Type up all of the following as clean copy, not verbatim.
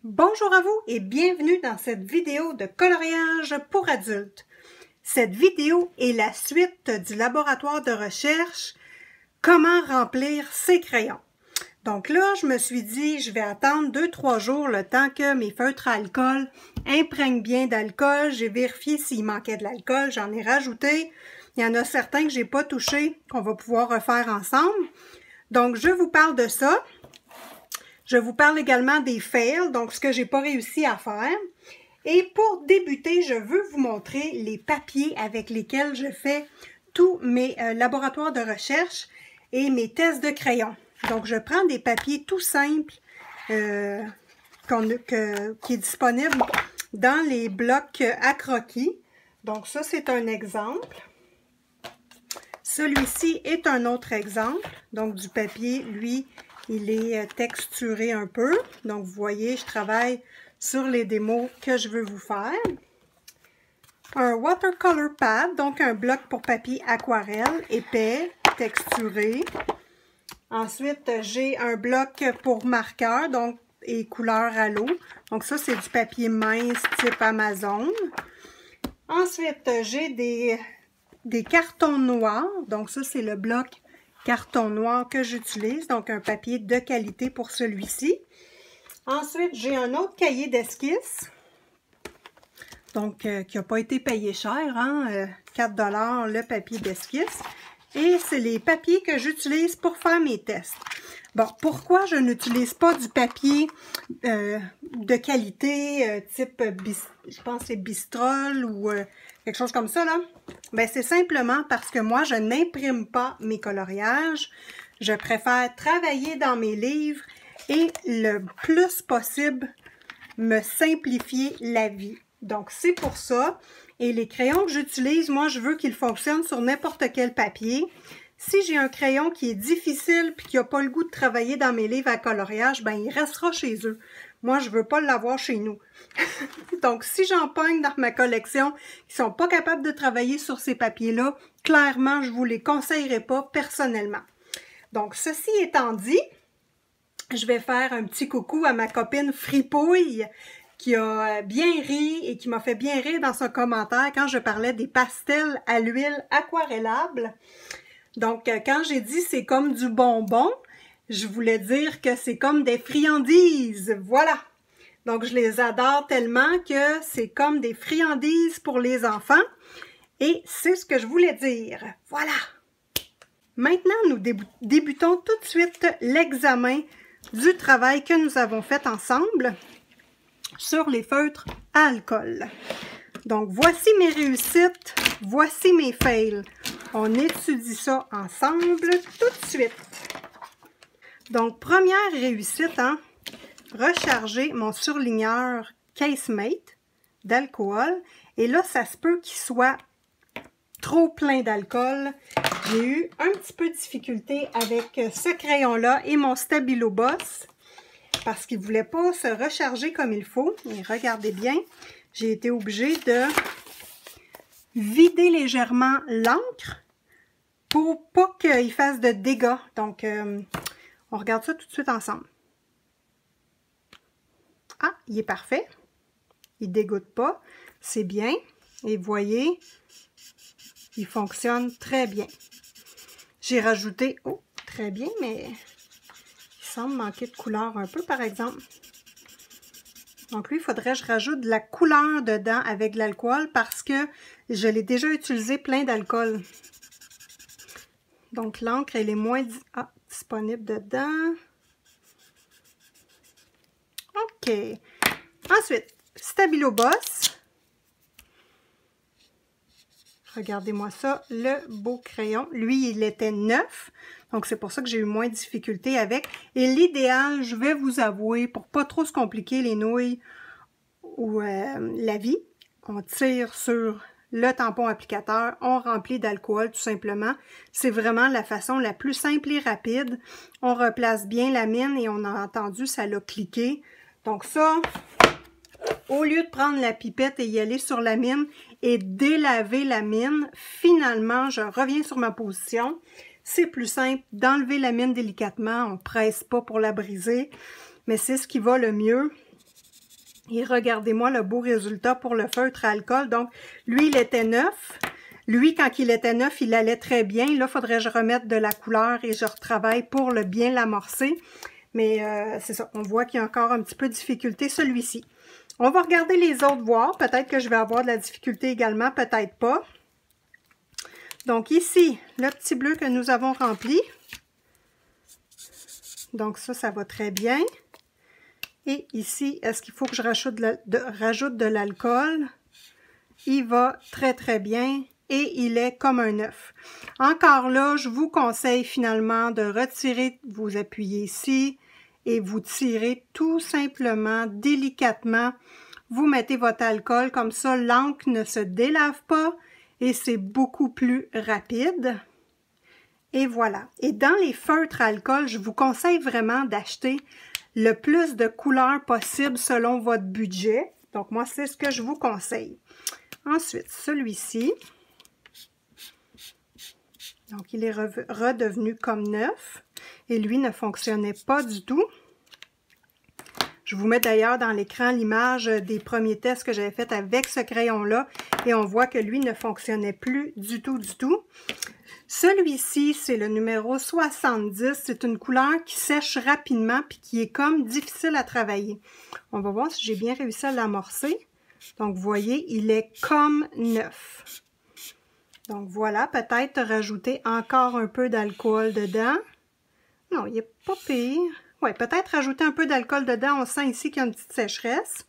Bonjour à vous et bienvenue dans cette vidéo de coloriage pour adultes. Cette vidéo est la suite du laboratoire de recherche « Comment remplir ses crayons ». Donc là, je me suis dit, je vais attendre 2-3 jours le temps que mes feutres à alcool imprègnent bien d'alcool. J'ai vérifié s'il manquait de l'alcool, j'en ai rajouté. Il y en a certains que j'ai pas touchés, qu'on va pouvoir refaire ensemble. Donc, je vous parle de ça. Je vous parle également des fails, donc ce que j'ai pas réussi à faire. Et pour débuter, je veux vous montrer les papiers avec lesquels je fais tous mes laboratoires de recherche et mes tests de crayon. Donc, je prends des papiers tout simples qui est disponible dans les blocs à croquis. Donc, ça, c'est un exemple. Celui-ci est un autre exemple. Donc, du papier, lui, il est texturé un peu. Donc, vous voyez, je travaille sur les démos que je veux vous faire. Un watercolor pad, donc un bloc pour papier aquarelle, épais, texturé. Ensuite, j'ai un bloc pour marqueur, donc, et couleur à l'eau. Donc, ça, c'est du papier mince type Amazon. Ensuite, j'ai des cartons noirs. Donc, ça, c'est le bloc carton noir que j'utilise, donc un papier de qualité pour celui-ci. Ensuite, j'ai un autre cahier d'esquisse, donc qui n'a pas été payé cher, hein, 4 $ le papier d'esquisse. Et c'est les papiers que j'utilise pour faire mes tests. Bon, pourquoi je n'utilise pas du papier de qualité type, je pense que c'est Bistrol ou quelque chose comme ça, là? Ben, c'est simplement parce que moi, je n'imprime pas mes coloriages. Je préfère travailler dans mes livres et le plus possible me simplifier la vie. Donc, c'est pour ça. Et les crayons que j'utilise, moi, je veux qu'ils fonctionnent sur n'importe quel papier. Si j'ai un crayon qui est difficile et qui n'a pas le goût de travailler dans mes livres à coloriage, ben, il restera chez eux. Moi, je ne veux pas l'avoir chez nous. Donc, si j'en pogne dans ma collection qui ne sont pas capables de travailler sur ces papiers-là, clairement, je ne vous les conseillerais pas personnellement. Donc, ceci étant dit, je vais faire un petit coucou à ma copine Fripouille qui a bien ri et qui m'a fait bien rire dans son commentaire quand je parlais des pastels à l'huile aquarellables. Donc, quand j'ai dit c'est comme du bonbon, je voulais dire que c'est comme des friandises. Voilà! Donc, je les adore tellement que c'est comme des friandises pour les enfants. Et c'est ce que je voulais dire. Voilà! Maintenant, nous débutons tout de suite l'examen du travail que nous avons fait ensemble sur les feutres à alcool. Donc, voici mes réussites, voici mes fails. On étudie ça ensemble tout de suite. Donc, première réussite, hein, recharger mon surligneur Casemate d'alcool. Et là, ça se peut qu'il soit trop plein d'alcool. J'ai eu un petit peu de difficulté avec ce crayon-là et mon Stabilo Boss parce qu'il ne voulait pas se recharger comme il faut. Et regardez bien, j'ai été obligée de vider légèrement l'encre pour pas qu'il fasse de dégâts. Donc, on regarde ça tout de suite ensemble. Ah, il est parfait. Il ne dégoûte pas. C'est bien. Et vous voyez, il fonctionne très bien. J'ai rajouté... Oh, très bien, mais il semble manquer de couleur un peu, par exemple. Donc, lui, il faudrait que je rajoute de la couleur dedans avec de l'alcool parce que je l'ai déjà utilisé plein d'alcool. Donc, l'encre, elle est moins disponible dedans. OK. Ensuite, Stabilo Boss. Regardez-moi ça, le beau crayon. Lui, il était neuf. Donc, c'est pour ça que j'ai eu moins de difficulté avec. Et l'idéal, je vais vous avouer, pour pas trop se compliquer les nouilles ou la vie, on tire sur le tampon applicateur, on remplit d'alcool tout simplement. C'est vraiment la façon la plus simple et rapide. On replace bien la mine et on a entendu, ça l'a cliqué. Donc ça, au lieu de prendre la pipette et y aller sur la mine et délaver la mine, finalement, je reviens sur ma position. C'est plus simple d'enlever la mine délicatement. On ne presse pas pour la briser, mais c'est ce qui va le mieux. Et regardez-moi le beau résultat pour le feutre à alcool. Donc, lui, il était neuf. Lui, quand il était neuf, il allait très bien. Là, il faudrait que je remette de la couleur et je retravaille pour le bien l'amorcer. Mais c'est ça, on voit qu'il y a encore un petit peu de difficulté, celui-ci. On va regarder les autres voir. Peut-être que je vais avoir de la difficulté également, peut-être pas. Donc ici, le petit bleu que nous avons rempli. Donc ça va très bien. Et ici, est-ce qu'il faut que je rajoute de l'alcool? Il va très très bien. Et il est comme un œuf. Encore là, je vous conseille finalement de retirer, vous appuyez ici et vous tirez tout simplement, délicatement. Vous mettez votre alcool, comme ça l'encre ne se délave pas et c'est beaucoup plus rapide. Et voilà. Et dans les feutres à alcool, je vous conseille vraiment d'acheter le plus de couleurs possible selon votre budget. Donc moi, c'est ce que je vous conseille. Ensuite, celui-ci. Donc, il est redevenu comme neuf. Et lui ne fonctionnait pas du tout. Je vous mets d'ailleurs dans l'écran l'image des premiers tests que j'avais fait avec ce crayon-là. Et on voit que lui ne fonctionnait plus du tout, du tout. Celui-ci, c'est le numéro 70. C'est une couleur qui sèche rapidement puis qui est comme difficile à travailler. On va voir si j'ai bien réussi à l'amorcer. Donc, vous voyez, il est comme neuf. Donc voilà, peut-être rajouter encore un peu d'alcool dedans. Non, il n'est pas pire. Oui, peut-être rajouter un peu d'alcool dedans. On sent ici qu'il y a une petite sécheresse.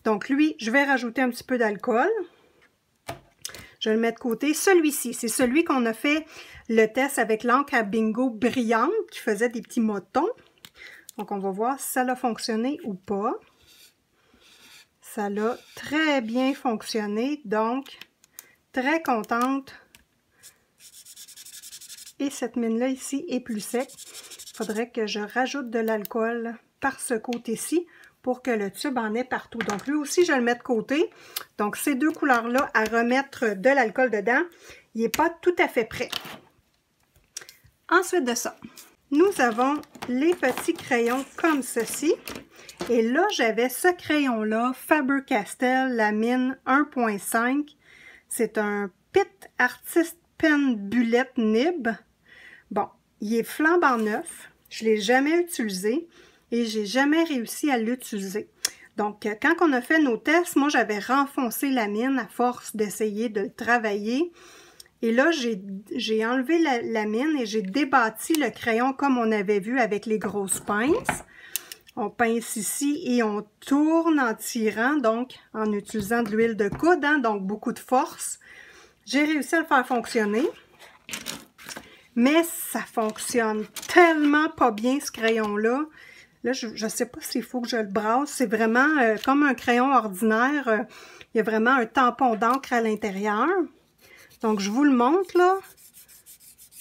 Donc lui, je vais rajouter un petit peu d'alcool. Je le mets de côté. Celui-ci, c'est celui qu'on a fait le test avec l'encre à bingo brillante qui faisait des petits motons. Donc on va voir si ça a fonctionné ou pas. Ça a très bien fonctionné, donc très contente. Et cette mine-là ici est plus sec. Il faudrait que je rajoute de l'alcool par ce côté-ci pour que le tube en ait partout. Donc lui aussi, je le mets de côté. Donc ces deux couleurs-là, à remettre de l'alcool dedans, il n'est pas tout à fait prêt. Ensuite de ça, nous avons les petits crayons comme ceci. Et là, j'avais ce crayon-là, Faber-Castell, la mine 1.5. C'est un Pitt Artist Pen Bullet Nib. Bon, il est flambant neuf. Je ne l'ai jamais utilisé et j'ai jamais réussi à l'utiliser. Donc, quand on a fait nos tests, moi, j'avais renfoncé la mine à force d'essayer de le travailler. Et là, j'ai enlevé la mine et j'ai débattu le crayon comme on avait vu avec les grosses pinces. On pince ici et on tourne en tirant, donc en utilisant de l'huile de coude, hein, donc beaucoup de force. J'ai réussi à le faire fonctionner, mais ça fonctionne tellement pas bien ce crayon-là. Là, je ne sais pas s'il faut que je le brasse. C'est vraiment comme un crayon ordinaire. Il y a vraiment un tampon d'encre à l'intérieur. Donc, je vous le montre, là.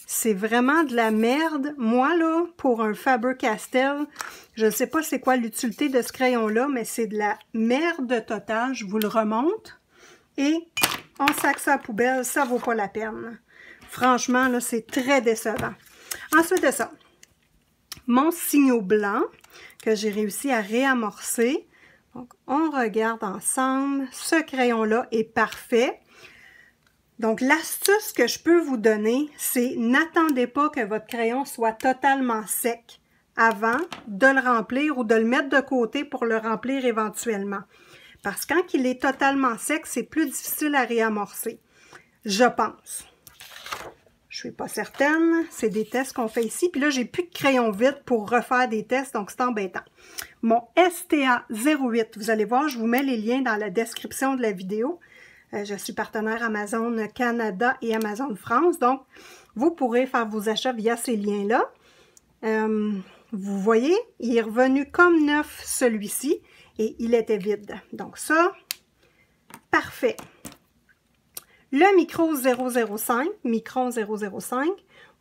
C'est vraiment de la merde. Moi, là, pour un Faber-Castell, je ne sais pas c'est quoi l'utilité de ce crayon-là, mais c'est de la merde totale. Je vous le remonte. Et on sac ça à la poubelle, ça vaut pas la peine. Franchement, là, c'est très décevant. Ensuite de ça, mon signaux blanc que j'ai réussi à réamorcer. Donc, on regarde ensemble. Ce crayon-là est parfait. Donc, l'astuce que je peux vous donner, c'est n'attendez pas que votre crayon soit totalement sec avant de le remplir ou de le mettre de côté pour le remplir éventuellement. Parce que quand il est totalement sec, c'est plus difficile à réamorcer. Je pense. Je ne suis pas certaine. C'est des tests qu'on fait ici. Puis là, j'ai plus de crayon vide pour refaire des tests, donc c'est embêtant. Mon STA08, vous allez voir, je vous mets les liens dans la description de la vidéo. Je suis partenaire Amazon Canada et Amazon France, donc vous pourrez faire vos achats via ces liens-là. Vous voyez, il est revenu comme neuf celui-ci et il était vide. Donc ça, parfait. Le micro 005,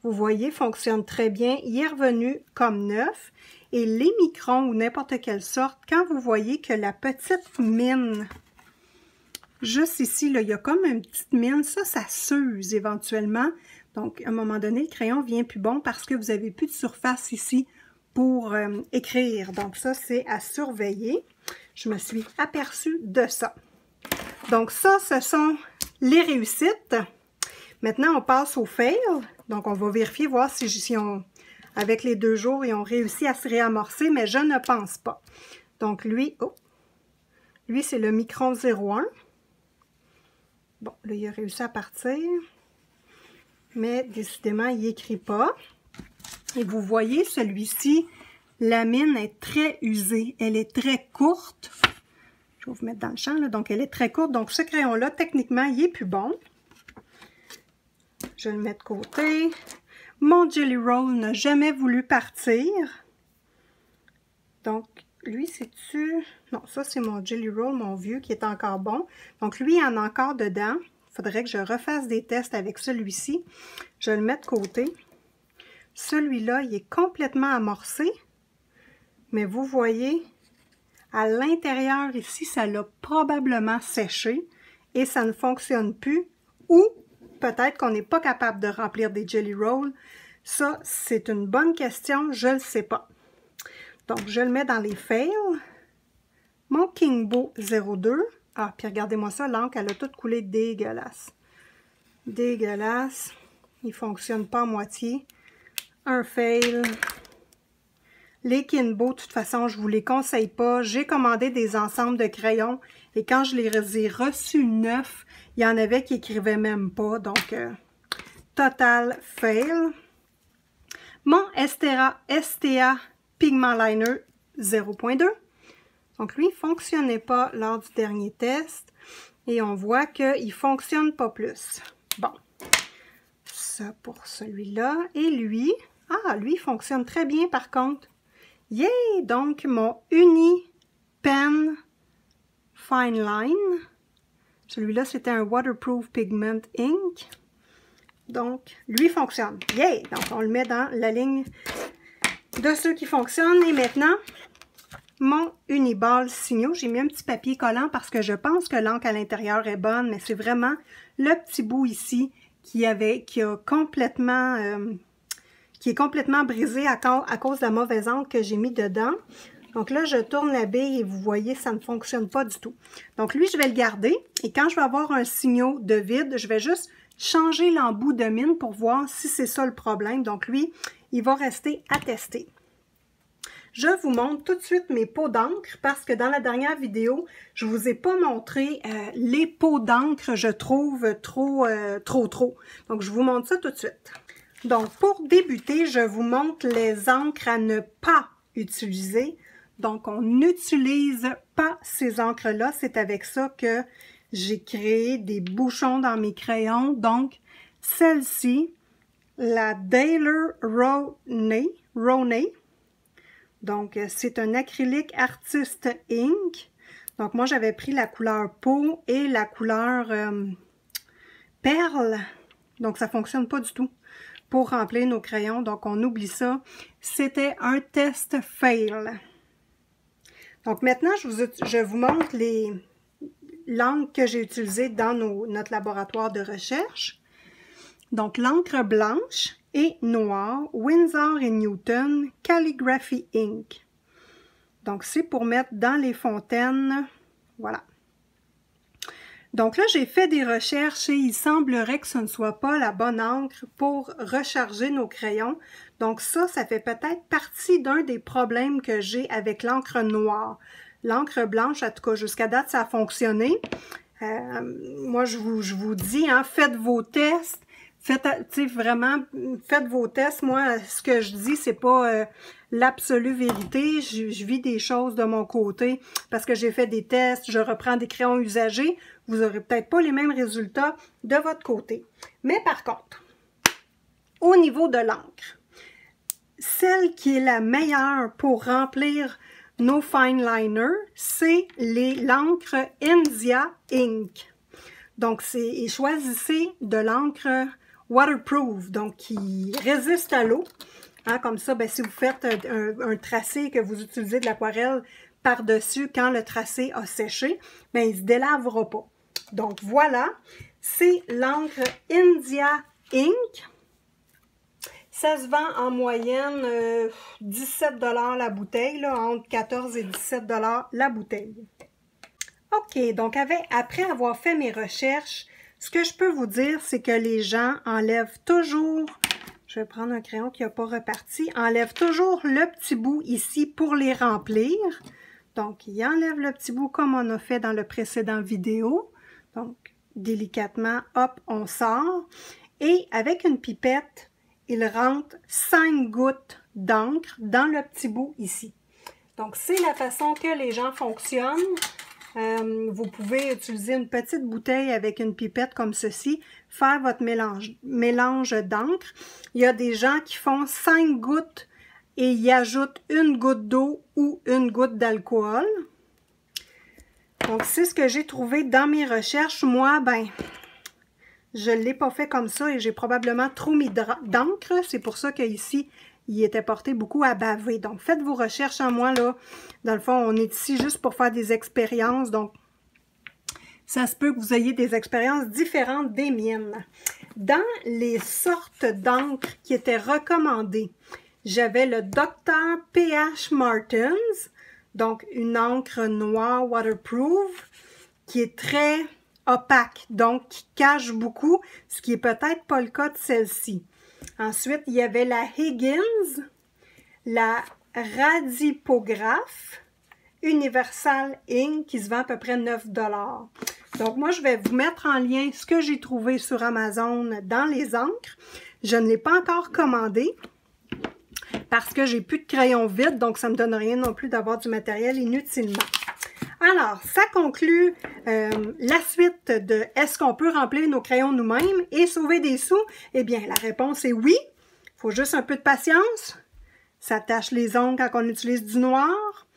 vous voyez, fonctionne très bien. Il est revenu comme neuf. Et les microns ou n'importe quelle sorte, quand vous voyez que la petite mine... Juste ici, là, il y a comme une petite mine. Ça s'use éventuellement. Donc, à un moment donné, le crayon vient plus bon parce que vous n'avez plus de surface ici pour écrire. Donc, ça, c'est à surveiller. je me suis aperçue de ça. Donc ça, ce sont les réussites. Maintenant, on passe au fail. Donc, on va vérifier, voir si avec les 2 jours, ils ont réussi à se réamorcer, mais je ne pense pas. Donc, lui, lui, c'est le Micron 01. Bon, là, il a réussi à partir. Mais décidément, il n'écrit pas. Et vous voyez, celui-ci, la mine est très usée. Elle est très courte. Je vais vous mettre dans le champ, là. Donc, elle est très courte. Donc, ce crayon-là, techniquement, il est plus bon. Je le mets de côté. Mon Jelly Roll n'a jamais voulu partir. Donc, lui, c'est-tu... Non, ça, c'est mon Jelly Roll, mon vieux, qui est encore bon. Donc, lui, il y en a encore dedans. Il faudrait que je refasse des tests avec celui-ci. Je le mets de côté. Celui-là, il est complètement amorcé. Mais vous voyez, à l'intérieur ici, ça l'a probablement séché. Et ça ne fonctionne plus. Ou peut-être qu'on n'est pas capable de remplir des Jelly Rolls. Ça, c'est une bonne question. Je ne le sais pas. Donc, je le mets dans les fails. Mon Kingbo 02. Ah, puis regardez-moi ça, l'encre, elle a toute coulé dégueulasse. Dégueulasse. Il ne fonctionne pas à moitié. Un fail. Les Kingbo, de toute façon, je ne vous les conseille pas. J'ai commandé des ensembles de crayons et quand je les ai reçus neufs, il y en avait qui n'écrivaient même pas. Donc, total fail. Mon STA Pigment Liner 0.2. Donc, lui, il ne fonctionnait pas lors du dernier test. Et on voit qu'il ne fonctionne pas plus. Bon. Ça pour celui-là. Et lui, lui, il fonctionne très bien par contre. Yay! Donc, mon Uni Pen Fine Line. Celui-là, c'était un Waterproof Pigment Ink. Donc, lui fonctionne. Yay! Donc, on le met dans la ligne de ceux qui fonctionnent. Et maintenant, mon Uniball Signo. J'ai mis un petit papier collant parce que je pense que l'encre à l'intérieur est bonne, mais c'est vraiment le petit bout ici qui est complètement brisé à cause de la mauvaise encre que j'ai mis dedans. Donc là, je tourne la bille et vous voyez, ça ne fonctionne pas du tout. Donc lui, je vais le garder et quand je vais avoir un signaux de vide, je vais juste changer l'embout de mine pour voir si c'est ça le problème. Donc lui, il va rester à tester. Je vous montre tout de suite mes pots d'encre parce que dans la dernière vidéo, je ne vous ai pas montré les pots d'encre, je trouve trop. Donc, je vous montre ça tout de suite. Donc, pour débuter, je vous montre les encres à ne pas utiliser. Donc, on n'utilise pas ces encres-là. C'est avec ça que j'ai créé des bouchons dans mes crayons. Donc, celle-ci, la Daler Rowney. Donc, c'est un acrylique Artist Ink. Donc, moi, j'avais pris la couleur peau et la couleur perle. Donc, ça ne fonctionne pas du tout pour remplir nos crayons. Donc, on oublie ça. C'était un test fail. Donc, maintenant, je vous montre l'encre que j'ai utilisée dans notre laboratoire de recherche. Donc, l'encre blanche et noire, Winsor & Newton Calligraphy Ink. Donc, c'est pour mettre dans les fontaines. Voilà. Donc là, j'ai fait des recherches et il semblerait que ce ne soit pas la bonne encre pour recharger nos crayons. Donc ça fait peut-être partie d'un des problèmes que j'ai avec l'encre noire. L'encre blanche, en tout cas, jusqu'à date, ça a fonctionné. Moi, je vous dis, hein, faites vos tests. Faites vos tests. Moi, ce que je dis, c'est pas l'absolue vérité. Je vis des choses de mon côté parce que j'ai fait des tests, je reprends des crayons usagés. Vous n'aurez peut-être pas les mêmes résultats de votre côté. Mais par contre, au niveau de l'encre, celle qui est la meilleure pour remplir nos fine liners, c'est l'encre India Ink. Donc, choisissez de l'encre waterproof, donc qui résiste à l'eau. Hein, comme ça, si vous faites un tracé et que vous utilisez de l'aquarelle par-dessus quand le tracé a séché, il ne se délavera pas. Donc, voilà, c'est l'encre India Ink. Ça se vend en moyenne 17 $ la bouteille, là, entre 14 et 17 $ la bouteille. OK, donc après avoir fait mes recherches, ce que je peux vous dire, c'est que les gens enlèvent toujours, je vais prendre un crayon qui n'a pas reparti, enlèvent toujours le petit bout ici pour les remplir. Donc, ils enlèvent le petit bout comme on a fait dans le précédent vidéo. Donc, délicatement, hop, on sort. Et avec une pipette, ils rentrent 5 gouttes d'encre dans le petit bout ici. Donc, c'est la façon que les gens fonctionnent. Vous pouvez utiliser une petite bouteille avec une pipette comme ceci, faire votre mélange d'encre. Il y a des gens qui font 5 gouttes et y ajoutent une goutte d'eau ou une goutte d'alcool. Donc, c'est ce que j'ai trouvé dans mes recherches. Moi, ben, je ne l'ai pas fait comme ça et j'ai probablement trop mis d'encre. C'est pour ça qu'ici, il était porté beaucoup à baver. Donc, faites vos recherches en moi, là. Dans le fond, on est ici juste pour faire des expériences. Donc, ça se peut que vous ayez des expériences différentes des miennes. Dans les sortes d'encre qui étaient recommandées, j'avais le Dr. P.H. Martens, donc une encre noire waterproof, qui est très opaque, donc qui cache beaucoup, ce qui est peut-être pas le cas de celle-ci. Ensuite, il y avait la Higgins, la Radipographe, Universal Ink, qui se vend à peu près 9 $. Donc, moi, je vais vous mettre en lien ce que j'ai trouvé sur Amazon dans les encres. Je ne l'ai pas encore commandé parce que j'ai plus de crayon vide, donc ça ne me donne rien non plus d'avoir du matériel inutilement. Alors, ça conclut la suite de « Est-ce qu'on peut remplir nos crayons nous-mêmes et sauver des sous? » Eh bien, la réponse est oui. Il faut juste un peu de patience. Ça tâche les ongles quand on utilise du noir.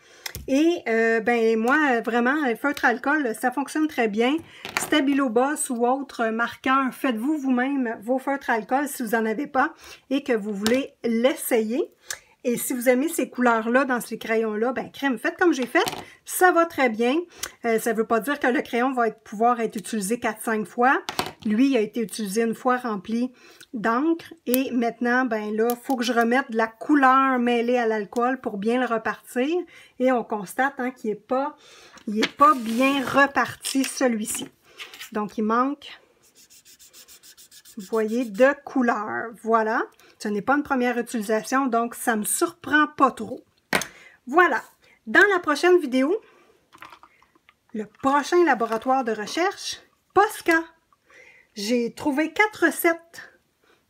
Et ben moi, vraiment, feutre alcool, ça fonctionne très bien. Stabilo Boss ou autre marqueur, faites-vous vous-même vos feutres alcool si vous n'en avez pas et que vous voulez l'essayer. Et si vous aimez ces couleurs-là dans ces crayons-là, ben crème, faites comme j'ai fait, ça va très bien. Ça ne veut pas dire que le crayon va pouvoir être utilisé 4-5 fois. Lui, il a été utilisé une fois rempli d'encre. Et maintenant, ben là, il faut que je remette de la couleur mêlée à l'alcool pour bien le repartir. Et on constate hein, qu'il n'est pas bien reparti, celui-ci. Donc, il manque, vous voyez, de couleur. Voilà. Ce n'est pas une première utilisation, donc ça ne me surprend pas trop. Voilà. Dans la prochaine vidéo, le prochain laboratoire de recherche, Posca. J'ai trouvé 4 recettes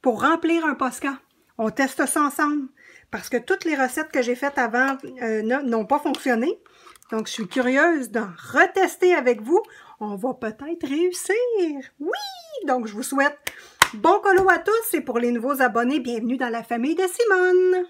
pour remplir un Posca. On teste ça ensemble parce que toutes les recettes que j'ai faites avant n'ont pas fonctionné. Donc, je suis curieuse d'en retester avec vous. On va peut-être réussir. Oui! Donc, je vous souhaite bon colo à tous et pour les nouveaux abonnés, bienvenue dans la famille de Simone.